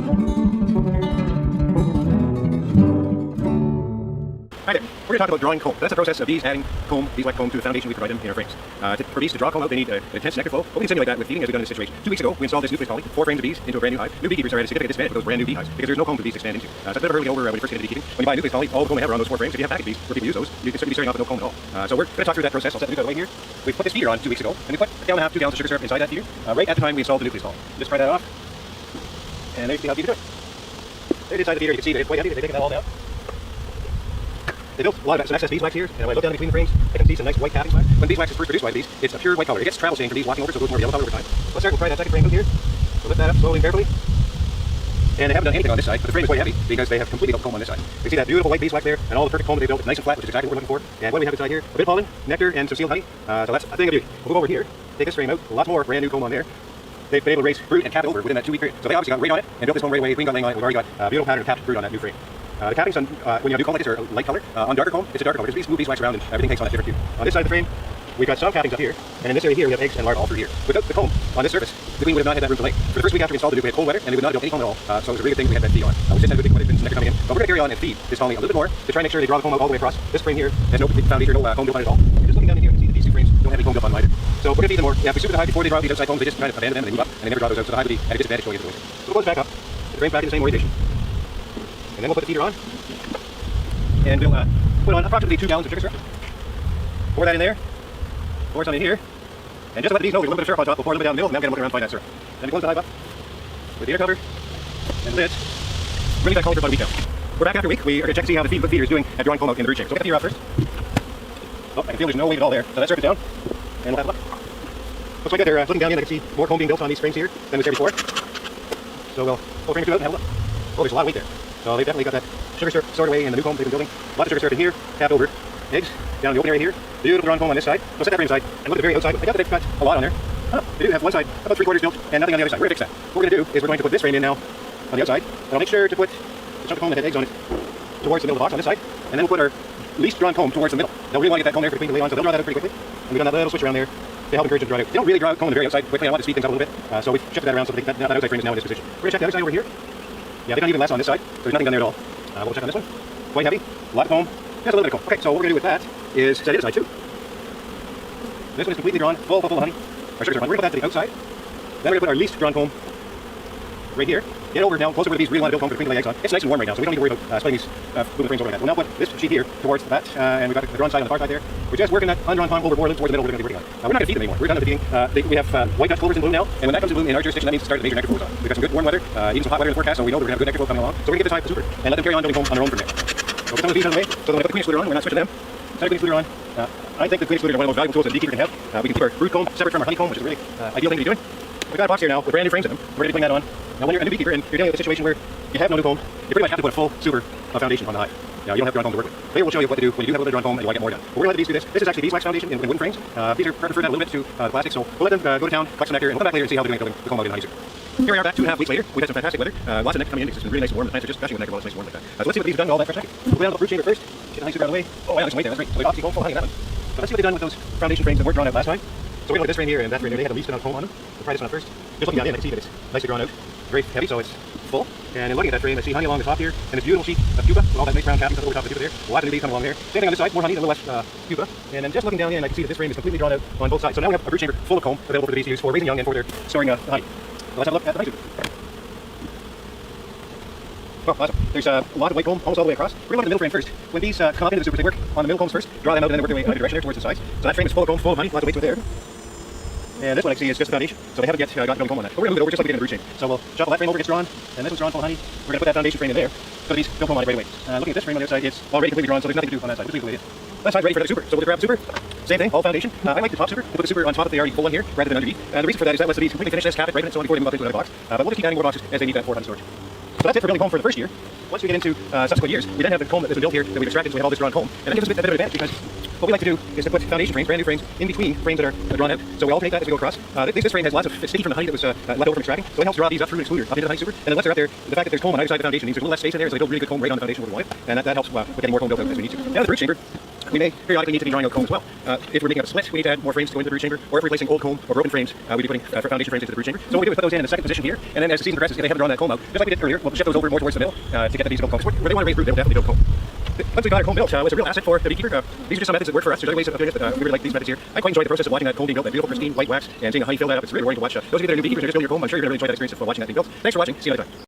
Hi there. We're going to talk about drawing comb. That's the process of bees adding comb, beeswax comb, to the foundation we provide them in our frames. For bees to draw comb out, they need intense nectar flow. But we can simulate that with feeding as we've done in this situation. 2 weeks ago, we installed this nucleus colony, 4 frames of bees into a brand new hive. New beekeepers are at a significant disadvantage with those brand new beehives because there's no comb for bees to expand into. So it's a bit of early over when you first get into beekeeping. When you buy a nucleus colony, all the comb they have are on those 4 frames. If you have package bees where people use those, you can certainly be starting off with no comb at all. So we're going to talk through that process. I'll set the news out of the way here. We put this feeder on 2 weeks ago, and we put 1.5 gallons, 2 gallons of sugar syrup inside that feeder right at the time we installed the nucleus colony. Just try that off, and there you see how bees do it. Right inside the feeder, you can see that it's quite heavy. They've taken that all down. They built a lot of some excess beeswax here, and when I look down between the frames, I can see some nice white capping wax. When beeswax is first produced by bees, it's a pure white color. It gets travel stain from bees walking over, so it goes more yellow color over time. Let's start. We'll try that second frame out here. So lift that up slowly and carefully. And they haven't done anything on this side, but the frame is quite heavy because they have completely built comb on this side. You can see that beautiful white beeswax there, and all the perfect comb that they built. It's nice and flat, which is exactly what we're looking for. And what do we have inside here? A bit of pollen, nectar, and some sealed honey. So that's a thing of beauty. We'll go over here, take this frame out, a lot more brand new comb on there. They've been able to raise fruit and cap it over within that 2 week period. So they obviously got weight on it and built this comb right away. Queen got laying on it. We've already got a beautiful pattern of capped fruit on that new frame. The cappings on, when you have new comb like this are a light color. On darker comb, it's a darker color. Because these move beeswax around and everything takes on a different hue. On this side of the frame, we've got some cappings up here, and in this area here we have eggs and larvae all through here. Without the comb on this surface, the queen would have not had that room to lay. For the first week after we installed the nuke, we had cold weather, and they would not have built any comb at all. So it was a really good thing we had that feed on. We just had a good thing when it's coming in. But we're going to carry on and feed this colony a little bit more to try and make sure they draw the comb out all the way across. This frame here has no foundation, no comb built on it at all. And just looking down in here, you can see that these 2 frames don't have any comb built on them either. So we're going to feed them more. Yeah, if we super the hive before they draw these outside combs, they just kind of abandon them and they move up, and they never draw those out. So the hive would be at a disadvantage going into the winter. So we'll close back up. The frame's back in the same orientation. And then we'll put the feeder on. And we'll put on approximately 2 gallons of sugar syrup. Pour that in there. Pour some in here. And just to let the bees know there's a little bit of syrup on top, we'll pour a little bit down the middle, and now get them looking around and find that syrup. Then we close the hive up with the air cover and the lid. Really that colony for about a week now. We're back after a week. We are going to check to see how the feeder is doing at drawing comb out in the brood chamber. So we'll get the feeder out first. Oh, I can feel there's no weight at all there. So that syrup is down. And we'll have a look. Looks like good. They're looking down in. I can see more comb being built on these frames here than was there before. So we'll pull the frame or 2 out and have a look. Oh, there's a lot of weight there. So they've definitely got that sugar syrup stored away in the new comb they've been building. Lots of sugar syrup in here, capped over. Eggs down in the open area here. Beautiful drawn comb on this side. So set that frame aside and look at the very outside. I doubt that they've got a lot on there. Oh, they do have one side about 3/4 built and nothing on the other side. We're going to fix that. What we're going to do is we're going to put this frame in now on the outside. And I'll make sure to put the chunk of comb that had eggs on it towards the middle of the box on this side. And then we'll put our least drawn comb towards the middle. They'll really want to get that comb there for the queen to lay on, so they'll draw that out pretty quickly. And we've done that little switch around there to help encourage them to draw it out. They don't really draw out comb on the very outside quickly. I want to speed things up a little bit. So we've shifted that around so that outside frame is now in this position. We're going to check the other side over here. Yeah, they've done even less on this side. So there's nothing done there at all. We'll check on this one. Quite heavy. A lot of comb. Just a little bit of comb. Okay, so what we're going to do with that is set it aside too. This one is completely drawn, full of honey. Our sugars are on. We're going to put that to the outside. Then we're going to put our least drawn comb right here. Get over now, closer where these really want to build comb for the queen to lay eggs on. It's nice and warm right now, so we don't need to worry about splitting these moving frames over like that. We'll now put this sheet here towards that, and we've got the drawn side on the far side there. We're just working that undrawn comb over more towards the middle. We're going to be working on. We're not going to feed them anymore. We're done with feeding. We have white Dutch clovers in bloom now, and when that comes in bloom in our jurisdiction, that means to start the major nectar flows on. We've got some good warm weather, even some hot weather in the forecast, so we know we're going to have good nectar flow coming along. So we're going to give this hive to super and let them carry on building comb on their own from there. So we'll get some of the bees out of the way. So when we put the queen excluder on, we're not switching them. Set the queen excluder on. I think the queen excluder is one of the most valuable tools that a beekeeper can have. We can keep our brood comb separate from our honeycomb, which is a really ideal thing to be doing. We've got a box here now with brand new frames in them. We're going to be putting that on. Now when you're a new beekeeper and you're dealing with a situation where you have no new comb, you pretty much have to put a full super foundation on the hive. You don't have drawn comb to work with. Later we'll show you what to do when you do have a little bit of drawn comb and you want to get more done. But we're going to let the bees do this. This is actually beeswax foundation in wooden frames. These are preferred a little bit to the plastic, so we'll let them go to town, collect some nectar, and we'll come back later and see how they're doing building the comb out in the honey suit. Here we are back 2.5 weeks later. We've had some fantastic weather. Lots of nectar coming in because it's been really nice and warm. The plants are just gushing with nectar while it's nice and warm like that. So let's see what these have done to all that fresh nectar. We'll go down to the fruit chamber first. Get the honey suit out of the way. Oh, wow, there's some weight there. That's great. So we obviously comb full honey in that one. So let's see what they've done with those foundation frames that weren't drawn out last time. So we're going to look at this frame here and that frame here. They had the least amount of comb on them. We'll try this one out first. Just looking down in, I can see that it's nicely drawn out. It's very heavy, so it's full. And in looking at that frame, I see honey along the top here, and this beautiful sheet of pupa with all that nice brown capping over the top of the pupa there. Lots of new bees coming along there. Same thing on this side, more honey, a little less pupa. And then just looking down in, I can see that this frame is completely drawn out on both sides. So now we have a brood chamber full of comb available for the bees to use for raising young and for their storing honey. So let's have a look at the honey suit. Oh, awesome. There's a lot of white comb almost all the way across. We're going to look at the middle frame first. When bees come up into the super, they work on the middle combs first, draw them out, and then work their way in either direction there towards the sides. So that frame is full of comb, full of honey, lots of weight to it there. And this one I can see is just a foundation, so they haven't yet got building comb on that. But we're going to move it over just like we did in the brood chamber. So we'll shuffle that frame over, gets drawn, and this one's drawn full of honey. We're going to put that foundation frame in there, so the bees build comb on it right away. Looking at this frame on the other side, it's already completely drawn, so there's nothing to do on that side. We'll just leave it the way it is. That side's ready for the super, so we'll grab the super. Same thing, all foundation. I like the top super. We'll put the super on top of the already full one here, rather than underneath. And the reason for that is that lets the bees completely finish this, cap it, ripen it, so on before they move up into another box. But we'll just keep adding more boxes as they need that for honey storage. So that's it for building comb for the first year. Once we get into subsequent years, we then have the comb that has been built here that we've extracted, so we have all this drawn comb. And that gives us a bit of advantage because what we like to do is to put foundation frames, brand new frames, in between frames that are drawn out. So we alternate that as we go across. This frame has lots of sticky from the honey that was left over from extracting, so it helps draw these up through the excluder, up into the honey super. And then once they're up there, the fact that there's comb on either side of the foundation means there's a little less space in there, so they build really good comb right on the foundation where we want it. And that helps with getting more comb built out as we need to. Now the brood chamber. we may periodically need to be drawing out comb as well. If we're making a split, we need to add more frames to go into the brood chamber, or if we're replacing old comb or broken frames, we'd be putting foundation frames into the brood chamber. So what we do is put those in the second position here, and then as the season progresses, if they haven't drawn that comb out, just like we did earlier, we'll shift those over more towards the middle to get the bees to build comb. Where they want to raise brood, they'll definitely build comb. Once we got our comb built, it's a real asset for the beekeeper. These are just some methods that work for us. There's other ways of doing this, but we really like these methods here. I quite enjoy the process of watching that comb being built, that beautiful pristine white wax, and seeing the honey fill that up. It's really rewarding to watch. Those of you that are new beekeepers and just building your comb, I'm sure you're going to really enjoy that experience of watching that being built. Thanks for watching. See you next time.